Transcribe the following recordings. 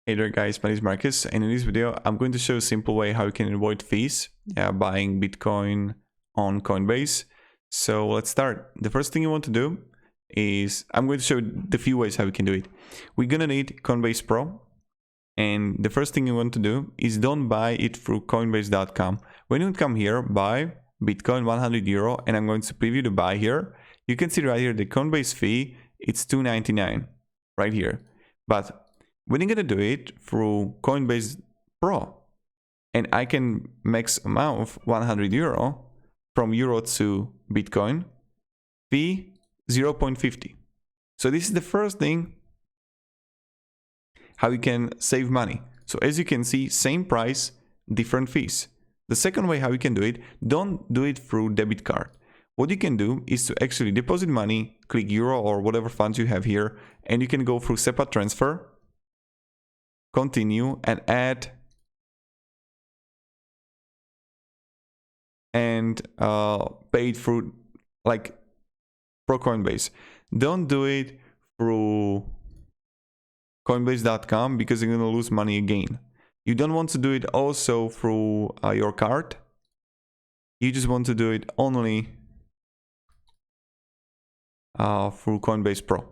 Hey there guys, my name is Marcus, and in this video I'm going to show a simple way how you can avoid fees buying Bitcoin on Coinbase. So let's start. The first thing you want to do is, I'm going to show the few ways how you can do it. We're gonna need Coinbase Pro, and the first thing you want to do is don't buy it through Coinbase.com. When you come here, buy Bitcoin 100 euro, and I'm going to preview the buy here. You can see right here the Coinbase fee, it's $2.99 right here. But when you're gonna do it through Coinbase Pro, and I can max amount of 100 euro from euro to Bitcoin, fee 0.50. So this is the first thing how you can save money. So as you can see, same price, different fees. The second way how you can do it, don't do it through debit card. What you can do is to actually deposit money, click euro or whatever funds you have here, and you can go through SEPA transfer, continue, and add and pay it through like Pro Coinbase. Don't do it through Coinbase.com because you're gonna lose money again. You don't want to do it also through your card. You just want to do it only through Coinbase Pro.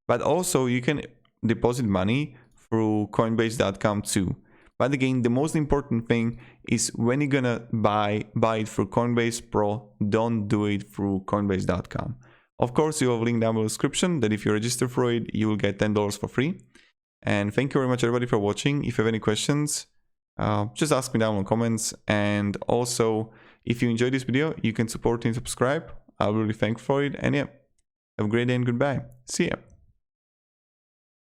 But also you can deposit money through Coinbase.com too. But again, the most important thing is when you're gonna buy it through Coinbase Pro, don't do it through Coinbase.com. Of course, you have a link down below the description that if you register for it, you will get $10 for free. And thank you very much everybody for watching. If you have any questions, just ask me down in the comments. And also, if you enjoyed this video, you can support and subscribe. I'll be really thankful for it. And yeah, have a great day and goodbye. See ya.